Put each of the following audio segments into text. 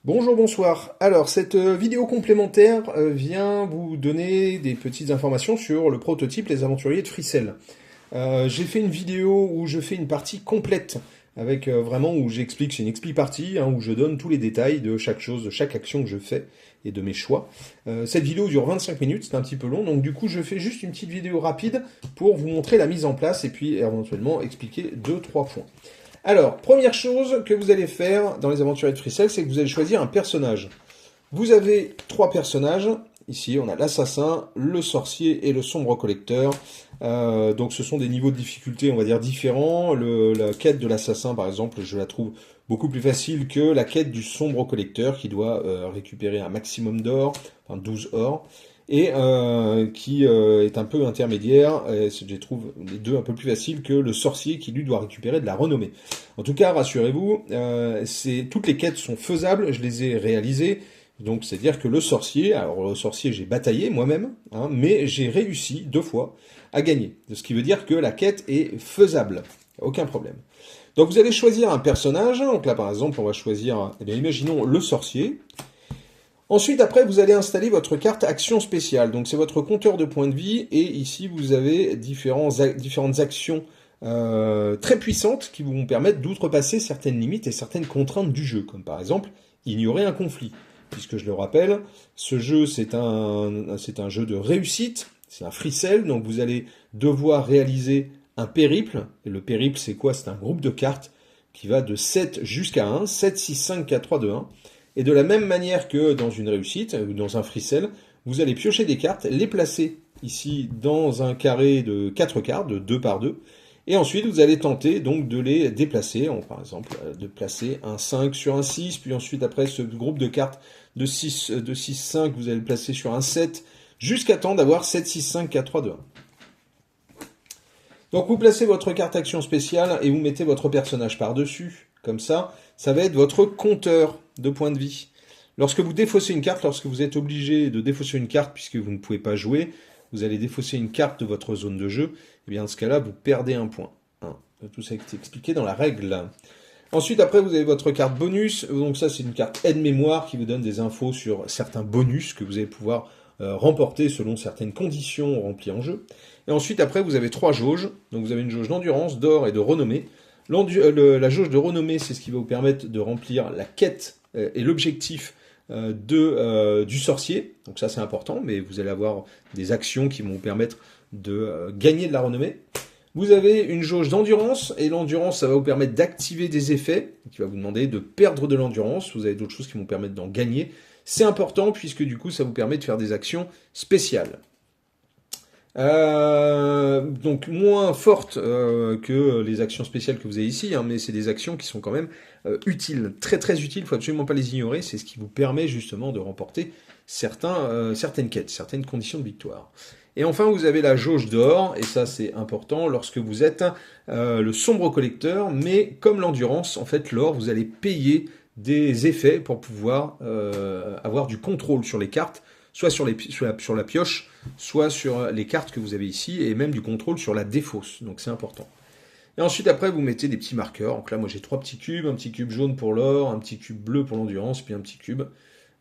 Bonjour, bonsoir. Alors, cette vidéo complémentaire vient vous donner des petites informations sur le prototype Les Aventuriers de Fricelle. J'ai fait une vidéo où je fais une partie complète, avec vraiment où j'explique, c'est une expli partie, hein, où je donne tous les détails de chaque chose, de chaque action que je fais et de mes choix. Cette vidéo dure 25 minutes, c'est un petit peu long, donc du coup je fais juste une petite vidéo rapide pour vous montrer la mise en place et puis éventuellement expliquer 2-3 points. Alors, première chose que vous allez faire dans les Aventuriers de Fricelle, c'est que vous allez choisir un personnage. Vous avez trois personnages. Ici, on a l'assassin, le sorcier et le sombre collecteur. Donc, ce sont des niveaux de difficulté, on va dire, différents. La quête de l'assassin, par exemple, je la trouve beaucoup plus facile que la quête du sombre collecteur, qui doit récupérer un maximum d'or, enfin 12 or, et qui est un peu intermédiaire. Je trouve les deux un peu plus faciles que le sorcier, qui lui doit récupérer de la renommée. En tout cas, rassurez-vous, toutes les quêtes sont faisables, je les ai réalisées. Donc, c'est-à-dire que le sorcier, alors le sorcier, j'ai bataillé moi-même, hein, mais j'ai réussi 2 fois à gagner. Ce qui veut dire que la quête est faisable. Aucun problème. Donc, vous allez choisir un personnage. Donc là, par exemple, on va choisir, eh bien, imaginons le sorcier. Ensuite, après, vous allez installer votre carte action spéciale. Donc, c'est votre compteur de points de vie. Et ici, vous avez différentes actions très puissantes qui vont permettre d'outrepasser certaines limites et certaines contraintes du jeu. Comme par exemple, ignorer un conflit. Puisque je le rappelle, ce jeu, c'est un jeu de réussite. C'est un free-cell. Donc, vous allez devoir réaliser un périple. Et le périple, c'est quoi? C'est un groupe de cartes qui va de 7 jusqu'à 1. 7, 6, 5, 4, 3, 2, 1. Et de la même manière que dans une réussite, ou dans un free-cell, vous allez piocher des cartes, les placer ici dans un carré de 4 cartes, de 2 par 2, et ensuite vous allez tenter donc de les déplacer, par exemple de placer un 5 sur un 6, puis ensuite après ce groupe de cartes de 6, 5, vous allez le placer sur un 7, jusqu'à temps d'avoir 7, 6, 5, 4, 3, 2, 1. Donc vous placez votre carte action spéciale et vous mettez votre personnage par-dessus, comme ça va être votre compteur de points de vie. Lorsque vous défaussez une carte, lorsque vous êtes obligé de défausser une carte puisque vous ne pouvez pas jouer, vous allez défausser une carte de votre zone de jeu, et bien dans ce cas-là, vous perdez un point. Hein. Tout ça est expliqué dans la règle. Ensuite, après, vous avez votre carte bonus. Donc ça, c'est une carte aide-mémoire qui vous donne des infos sur certains bonus que vous allez pouvoir remporter selon certaines conditions remplies en jeu. Et ensuite, après, vous avez 3 jauges. Donc vous avez une jauge d'endurance, d'or et de renommée. La jauge de renommée, c'est ce qui va vous permettre de remplir la quête et l'objectif du sorcier. Donc ça, c'est important, mais vous allez avoir des actions qui vont vous permettre de gagner de la renommée. Vous avez une jauge d'endurance, et l'endurance, ça va vous permettre d'activer des effets, qui va vous demander de perdre de l'endurance. Vous avez d'autres choses qui vont vous permettre d'en gagner. C'est important, puisque du coup, ça vous permet de faire des actions spéciales. Donc moins fortes que les actions spéciales que vous avez ici, hein, mais c'est des actions qui sont quand même utiles, très très utiles, il ne faut absolument pas les ignorer, c'est ce qui vous permet justement de remporter certaines quêtes, certaines conditions de victoire. Et enfin, vous avez la jauge d'or, et ça c'est important lorsque vous êtes le sombre collecteur, mais comme l'endurance, en fait l'or, vous allez payer des effets pour pouvoir avoir du contrôle sur les cartes, soit sur la pioche, soit sur les cartes que vous avez ici, et même du contrôle sur la défausse, donc c'est important. Et ensuite, après, vous mettez des petits marqueurs. Donc là, moi, j'ai 3 petits cubes, un petit cube jaune pour l'or, un petit cube bleu pour l'endurance, puis un petit cube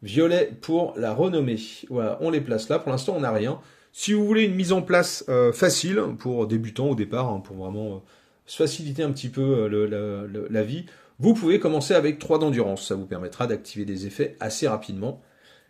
violet pour la renommée. Voilà, on les place là. Pour l'instant, on n'a rien. Si vous voulez une mise en place facile, pour débutants au départ, hein, pour vraiment faciliter un petit peu la vie, vous pouvez commencer avec 3 d'endurance. Ça vous permettra d'activer des effets assez rapidement.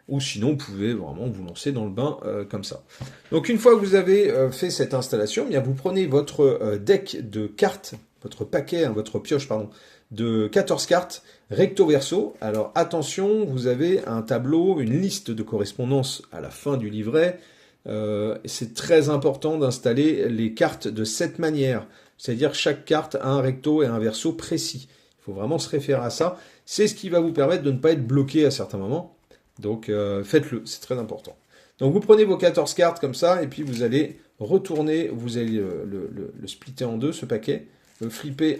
Ou sinon, vous pouvez vraiment vous lancer dans le bain comme ça. Donc une fois que vous avez fait cette installation, eh bien, vous prenez votre deck de cartes, votre paquet, hein, votre pioche, pardon, de 14 cartes, recto verso. Alors attention, vous avez un tableau, une liste de correspondance à la fin du livret. C'est très important d'installer les cartes de cette manière. C'est-à-dire chaque carte a un recto et un verso précis. Il faut vraiment se référer à ça. C'est ce qui va vous permettre de ne pas être bloqué à certains moments. Donc faites-le, c'est très important. Donc vous prenez vos 14 cartes comme ça, et puis vous allez retourner, vous allez le splitter en deux, ce paquet, le flipper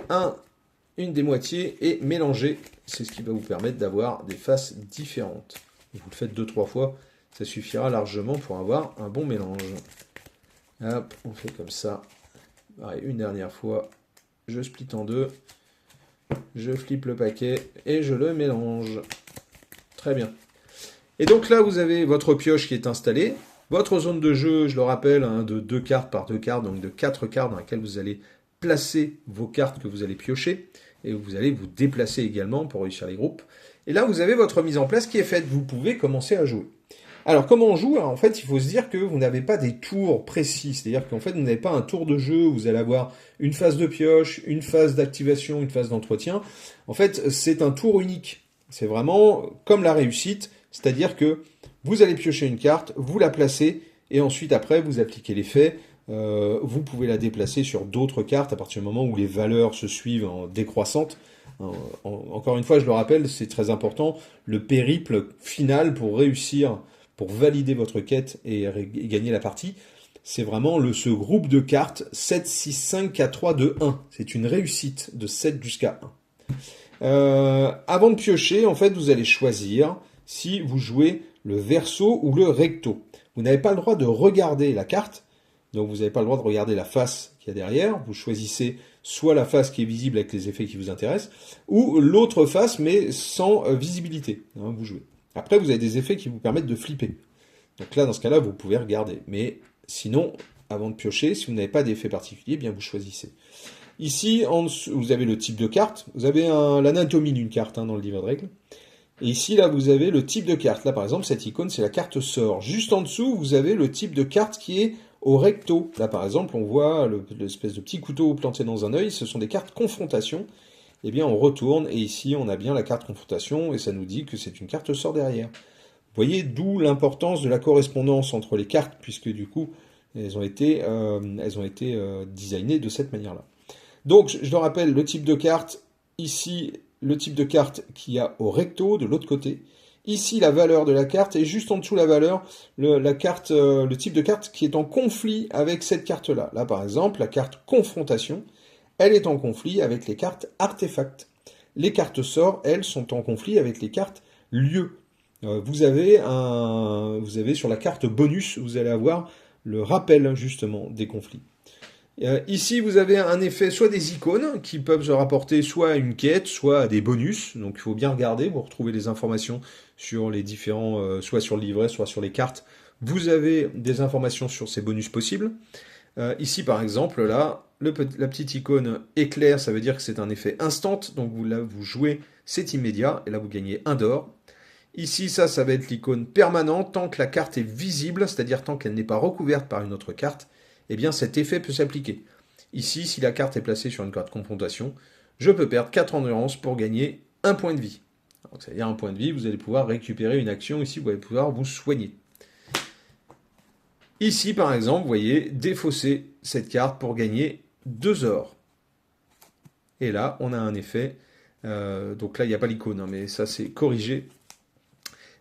une des moitiés, et mélanger. C'est ce qui va vous permettre d'avoir des faces différentes. Vous le faites 2-3 fois, ça suffira largement pour avoir un bon mélange. Hop, on fait comme ça. Pareil, une dernière fois, je split en deux, je flippe le paquet, et je le mélange. Très bien. Et donc là, vous avez votre pioche qui est installée. Votre zone de jeu, je le rappelle, hein, de 2 cartes par 2 cartes, donc de 4 cartes dans lesquelles vous allez placer vos cartes que vous allez piocher. Et vous allez vous déplacer également pour réussir les groupes. Et là, vous avez votre mise en place qui est faite. Vous pouvez commencer à jouer. Alors, comment on joue? Alors, en fait, il faut se dire que vous n'avez pas des tours précis. C'est-à-dire qu'en fait, vous n'avez pas un tour de jeu où vous allez avoir une phase de pioche, une phase d'activation, une phase d'entretien. En fait, c'est un tour unique. C'est vraiment comme la réussite. C'est-à-dire que vous allez piocher une carte, vous la placez, et ensuite, après, vous appliquez l'effet. Vous pouvez la déplacer sur d'autres cartes à partir du moment où les valeurs se suivent en décroissante. Encore une fois, je le rappelle, c'est très important. Le périple final pour réussir, pour valider votre quête et gagner la partie, c'est vraiment ce groupe de cartes 7, 6, 5, 4, 3, 2, 1. C'est une réussite de 7 jusqu'à 1. Avant de piocher, en fait, vous allez choisir si vous jouez le verso ou le recto. Vous n'avez pas le droit de regarder la carte, donc vous n'avez pas le droit de regarder la face qu'il y a derrière. Vous choisissez soit la face qui est visible avec les effets qui vous intéressent, ou l'autre face mais sans visibilité. Hein, vous jouez. Après, vous avez des effets qui vous permettent de flipper. Donc là, dans ce cas-là, vous pouvez regarder. Mais sinon, avant de piocher, si vous n'avez pas d'effet particulier, bien vous choisissez. Ici, en dessous, vous avez le type de carte. Vous avez l'anatomie d'une carte dans le livre de règles. Et ici, là, vous avez le type de carte. Là, par exemple, cette icône, c'est la carte sort. Juste en dessous, vous avez le type de carte qui est au recto. Là, par exemple, on voit l'espèce de petit couteau planté dans un œil. Ce sont des cartes confrontation. Eh bien, on retourne, et ici, on a bien la carte confrontation, et ça nous dit que c'est une carte sort derrière. Vous voyez, d'où l'importance de la correspondance entre les cartes, puisque du coup, elles ont été designées de cette manière-là. Donc, je le rappelle, le type de carte, ici, le type de carte qu'il y a au recto, de l'autre côté. Ici, la valeur de la carte, et juste en dessous la valeur, le type de carte qui est en conflit avec cette carte-là. Là, par exemple, la carte confrontation, elle est en conflit avec les cartes artefacts. Les cartes sorts, elles, sont en conflit avec les cartes lieux. Vous avez sur la carte bonus, vous allez avoir le rappel, justement, des conflits. Ici, vous avez un effet, soit des icônes qui peuvent se rapporter soit à une quête, soit à des bonus. Donc, il faut bien regarder. Vous retrouvez les informations sur les différents, soit sur le livret, soit sur les cartes. Vous avez des informations sur ces bonus possibles. Ici, par exemple, là, la petite icône éclair, ça veut dire que c'est un effet instant. Donc, là, vous jouez, c'est immédiat. Et là, vous gagnez 1 d'or. Ici, ça va être l'icône permanente. Tant que la carte est visible, c'est-à-dire tant qu'elle n'est pas recouverte par une autre carte, eh bien cet effet peut s'appliquer. Ici, si la carte est placée sur une carte confrontation, je peux perdre 4 endurance pour gagner 1 point de vie. Donc, c'est-à-dire 1 point de vie, vous allez pouvoir récupérer une action, ici vous allez pouvoir vous soigner. Ici, par exemple, vous voyez, défausser cette carte pour gagner 2 ors. Et là, on a un effet, donc là, il n'y a pas l'icône, mais ça c'est corrigé.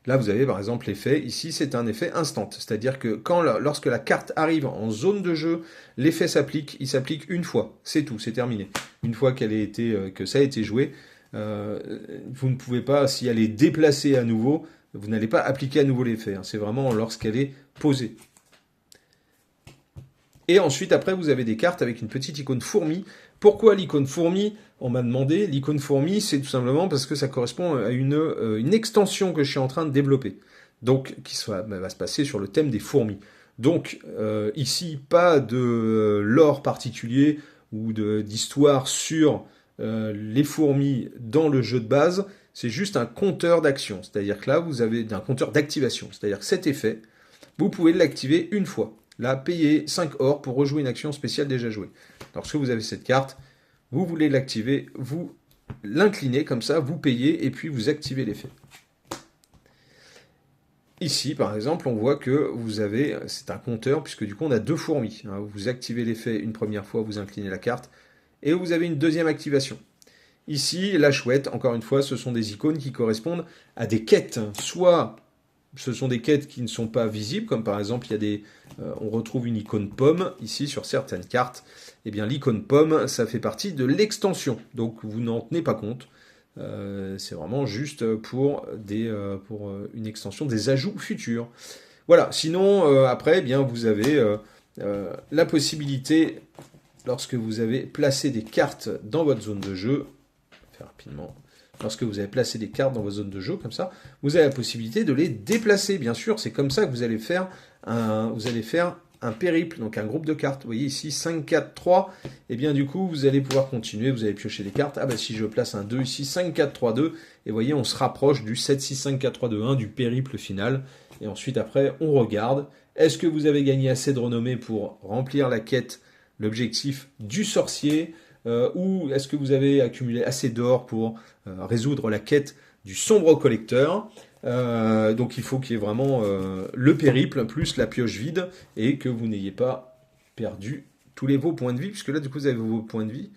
Là, vous avez par exemple l'effet, ici c'est un effet instant, c'est-à-dire que lorsque la carte arrive en zone de jeu, l'effet s'applique, il s'applique une fois, c'est tout, c'est terminé. Une fois que ça a été joué, vous ne pouvez pas, si elle est déplacée à nouveau, vous n'allez pas appliquer à nouveau l'effet, c'est vraiment lorsqu'elle est posée. Et ensuite, après, vous avez des cartes avec une petite icône fourmi. Pourquoi l'icône fourmi? On m'a demandé. L'icône fourmi, c'est tout simplement parce que ça correspond à une extension que je suis en train de développer. Donc, qui va se passer sur le thème des fourmis. Donc, ici, pas de lore particulier ou d'histoire sur les fourmis dans le jeu de base. C'est juste un compteur d'action. C'est-à-dire que là, vous avez un compteur d'activation. C'est-à-dire que cet effet, vous pouvez l'activer une fois. Là, payez 5 or pour rejouer une action spéciale déjà jouée. Lorsque vous avez cette carte, vous voulez l'activer, vous l'inclinez comme ça, vous payez et puis vous activez l'effet. Ici, par exemple, on voit que c'est un compteur puisque du coup on a 2 fourmis. Vous activez l'effet une première fois, vous inclinez la carte et vous avez une deuxième activation. Ici, la chouette, encore une fois, ce sont des icônes qui correspondent à des quêtes, soit ce sont des quêtes qui ne sont pas visibles, comme par exemple, on retrouve une icône pomme ici sur certaines cartes. Eh bien, l'icône pomme, ça fait partie de l'extension, donc vous n'en tenez pas compte. C'est vraiment juste pour une extension des ajouts futurs. Voilà. Sinon, après, eh bien, vous avez la possibilité, lorsque vous avez placé des cartes dans votre zone de jeu, je vais faire rapidement lorsque vous avez placé des cartes dans vos zones de jeu, comme ça, vous avez la possibilité de les déplacer. Bien sûr, c'est comme ça que vous allez faire un périple, donc un groupe de cartes. Vous voyez ici, 5, 4, 3. Et bien du coup, vous allez pouvoir continuer, vous allez piocher des cartes. Ah bah si je place un 2 ici, 5, 4, 3, 2. Et vous voyez, on se rapproche du 7, 6, 5, 4, 3, 2, 1, du périple final. Et ensuite, après, on regarde. Est-ce que vous avez gagné assez de renommée pour remplir la quête, l'objectif du sorcier, ou est-ce que vous avez accumulé assez d'or pour résoudre la quête du sombre collecteur? Donc il faut qu'il y ait vraiment le périple plus la pioche vide et que vous n'ayez pas perdu tous vos points de vie, puisque là du coup vous avez vos points de vie.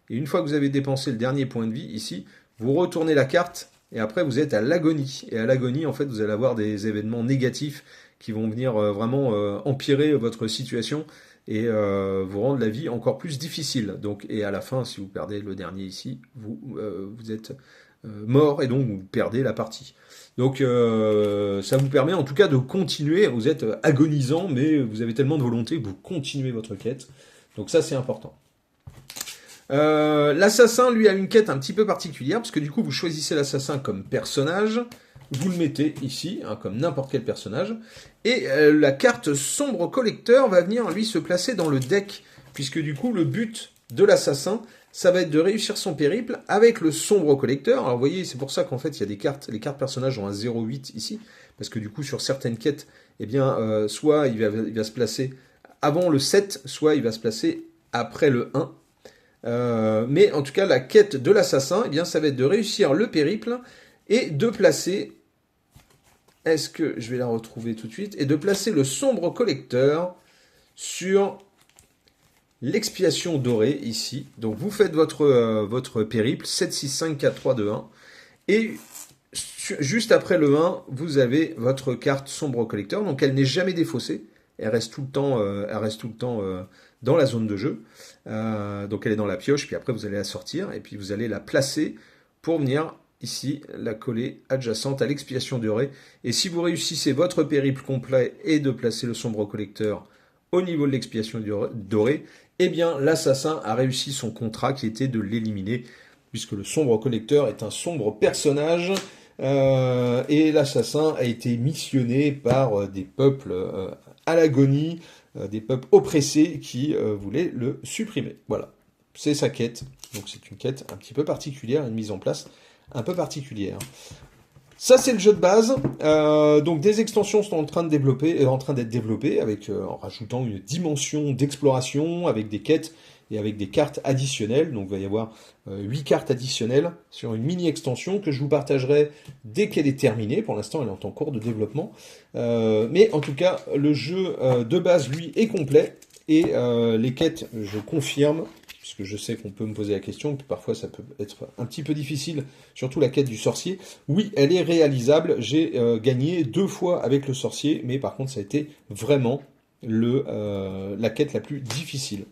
Et une fois que vous avez dépensé le dernier point de vie ici, vous retournez la carte et après vous êtes à l'agonie. Et à l'agonie, en fait, vous allez avoir des événements négatifs qui vont venir vraiment empirer votre situation et vous rendre la vie encore plus difficile. Donc, et à la fin, si vous perdez le dernier ici, vous êtes mort et donc vous perdez la partie. Donc ça vous permet en tout cas de continuer, vous êtes agonisant, mais vous avez tellement de volonté que vous continuez votre quête. Donc ça c'est important. L'assassin, lui, a une quête un petit peu particulière, parce que du coup vous choisissez l'assassin comme personnage, vous le mettez ici, hein, comme n'importe quel personnage, et la carte sombre collecteur va venir lui se placer dans le deck, puisque du coup le but de l'assassin, ça va être de réussir son périple avec le sombre collecteur. Alors vous voyez, c'est pour ça qu'en fait il y a des cartes, les cartes personnages ont un 0,8 ici, parce que du coup sur certaines quêtes, eh bien, soit il va se placer avant le 7, soit il va se placer après le 1. Mais en tout cas, la quête de l'assassin, eh bien, ça va être de réussir le périple et de placer... Est-ce que je vais la retrouver tout de suite? Et de placer le sombre collecteur sur l'expiation dorée ici. Donc vous faites votre périple, 7, 6, 5, 4, 3, 2, 1. Et juste après le 1, vous avez votre carte sombre collecteur. Donc elle n'est jamais défaussée. Elle reste tout le temps, dans la zone de jeu. Donc elle est dans la pioche, puis après vous allez la sortir, et puis vous allez la placer pour venir ici la coller adjacente à l'expiation dorée. Et si vous réussissez votre périple complet et de placer le sombre collecteur au niveau de l'expiation dorée, eh bien l'assassin a réussi son contrat qui était de l'éliminer, puisque le sombre collecteur est un sombre personnage, et l'assassin a été missionné par des peuples à l'agonie, des peuples oppressés qui voulaient le supprimer. Voilà, c'est sa quête. Donc c'est une quête un petit peu particulière, une mise en place un peu particulière. Ça c'est le jeu de base. Donc des extensions sont en train d'être développées avec en rajoutant une dimension d'exploration avec des quêtes et avec des cartes additionnelles. Donc il va y avoir 8 cartes additionnelles sur une mini-extension que je vous partagerai dès qu'elle est terminée. Pour l'instant, elle est en cours de développement. Mais en tout cas, le jeu de base, lui, est complet. Et les quêtes, je confirme, puisque je sais qu'on peut me poser la question, que parfois ça peut être un petit peu difficile, surtout la quête du sorcier. Oui, elle est réalisable. J'ai gagné 2 fois avec le sorcier, mais par contre, ça a été vraiment la quête la plus difficile.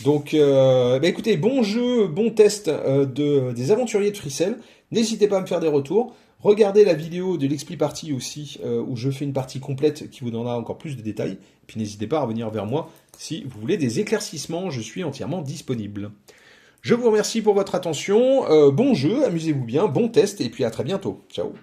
Donc, écoutez, bon jeu, bon test des aventuriers de Fricelle. N'hésitez pas à me faire des retours. Regardez la vidéo de l'Expli Party aussi, où je fais une partie complète qui vous donnera encore plus de détails. Et puis n'hésitez pas à revenir vers moi si vous voulez des éclaircissements. Je suis entièrement disponible. Je vous remercie pour votre attention. Bon jeu, amusez-vous bien, bon test, et puis à très bientôt. Ciao.